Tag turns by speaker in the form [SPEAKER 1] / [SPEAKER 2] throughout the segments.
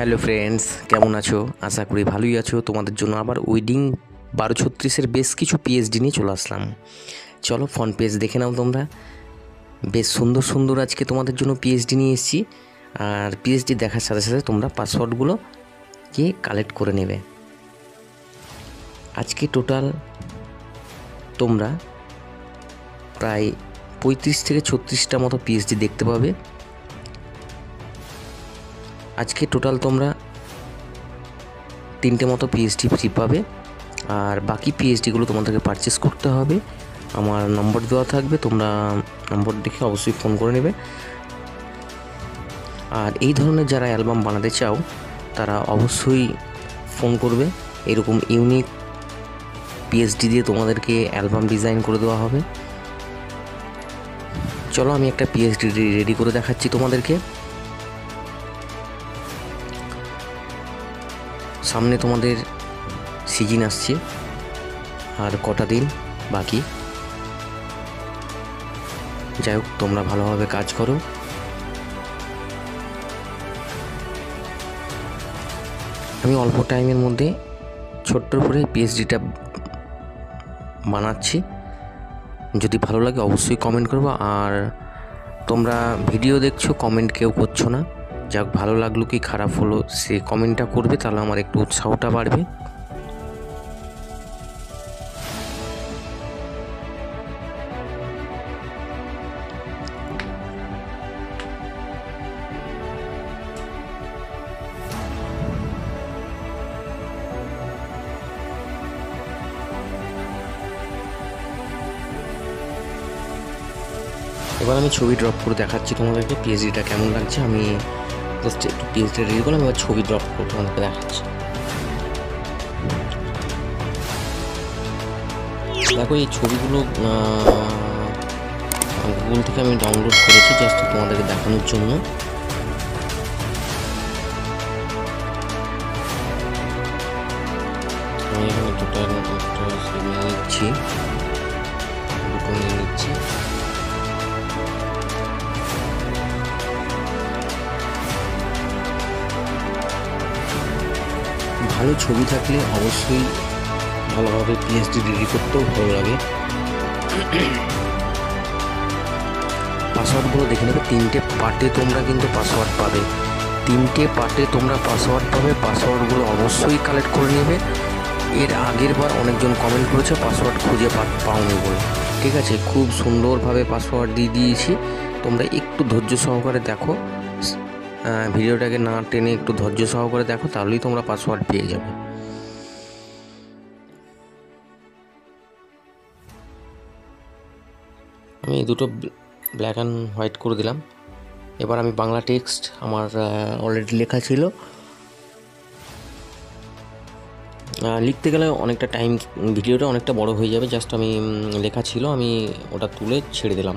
[SPEAKER 1] Hello friends, কেমন আছো? আশা করি ভালোই আছো। তোমাদের জন্য আবার ওয়েডিং 1236-এর বেশ কিছু পিএইচডি নিয়ে চলে আসলাম। চলো ফ্রন্ট পেজ দেখে নাও তোমরা। বেশ সুন্দর সুন্দর আজকে তোমাদের জন্য পিএইচডি নিয়ে এসেছি। আর পিএইচডি দেখার সাথে সাথে তোমরা পাসওয়ার্ডগুলো কি কালেক্ট করে নেবে। আজকে টোটাল তোমরা প্রায় 35 থেকে 36টা মতো পিএইচডি দেখতে পাবে। আজকে টোটাল তোমরা 3টে মতো পিএইচডি ফ্রি পাবে। আর বাকি পিএইচডিগুলো তোমাদেরকে পারচেস করতে হবে। আমার নম্বর দেওয়া থাকবে, তোমরা নম্বর দেখে অবশ্যই ফোন করে নেবে। আর এই ধরনের যারা অ্যালবাম বানাতে চাও তারা অবশ্যই ফোন করবে। এরকম ইউনিক পিএইচডি দিয়ে তোমাদেরকে অ্যালবাম ডিজাইন করে দেওয়া হবে। চলো আমি একটা পিএইচডি রেডি করে দেখাচ্ছি তোমাদেরকে। সামনে তোমাদের সিজন আসছে, আর কটা দিন বাকি। যাই হোক, তোমরা ভালোভাবে কাজ করো। আমি অল্প টাইমের মধ্যে ছোট্ট করে পিএইচডিটা বানাচ্ছি। যদি ভালো লাগে অবশ্যই কমেন্ট করবো। আর তোমরা ভিডিও দেখছো, কমেন্ট কেউ করছো না। যাক, ভালো লাগলো কি খারাপ হলো সে কমেন্টটা করবে, তাহলে আমার একটু উৎসাহটা বাড়বে। এবার আমি ছবি ড্রপ করে দেখাচ্ছি তোমাদেরকে পিএইচডিটা কেমন লাগছে। আমি জাস্ট একটু পিএইচডি রেডি করলাম, এবার ছবি ড্রপ করে তোমাদেরকে দেখাচ্ছি। দেখো, এই ছবিগুলো গুগল থেকে আমি ডাউনলোড করেছি জাস্ট তোমাদেরকে দেখানোর জন্য। আমি এখানে টোটাল নিয়ে নিচ্ছি, দুটো নিয়ে নিচ্ছি। ভালো ছবি থাকলে অবশ্যই ভালোভাবে পিএইচডি রেডি করতেও ভালো লাগে। পাসওয়ার্ডগুলো দেখে নেবে। 3টে পার্টে তোমরা কিন্তু পাসওয়ার্ড পাবে। 3টে পার্টে তোমরা পাসওয়ার্ড পাবে। পাসওয়ার্ডগুলো অবশ্যই কালেক্ট করে নেবে। এর আগের বার অনেকজন কমেন্ট করেছে পাসওয়ার্ড খুঁজে পাওনি বলে। ঠিক আছে, খুব সুন্দরভাবে পাসওয়ার্ড দিয়ে দিয়েছি। তোমরা একটু ধৈর্য সহকারে দেখো, ভিডিওটাকে না টেনে একটু ধৈর্য সহকারে দেখো, তাহলেই তোমরা পাসওয়ার্ড পেয়ে যাবে। আমি দুটো ব্ল্যাক অ্যান্ড হোয়াইট করে দিলাম। এবার আমি বাংলা টেক্সট আমার অলরেডি লেখা ছিল, লিখতে গেলে অনেকটা টাইম, ভিডিওটা অনেকটা বড় হয়ে যাবে। জাস্ট আমি লেখা ছিল, আমি ওটা তুলে ছেড়ে দিলাম।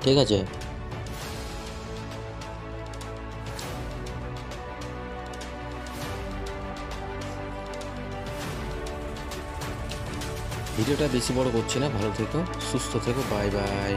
[SPEAKER 1] ঠিক আছে, ভিডিওটা বেশি বড় করছি না। ভালো থেকো, সুস্থ থেকো, বাই বাই।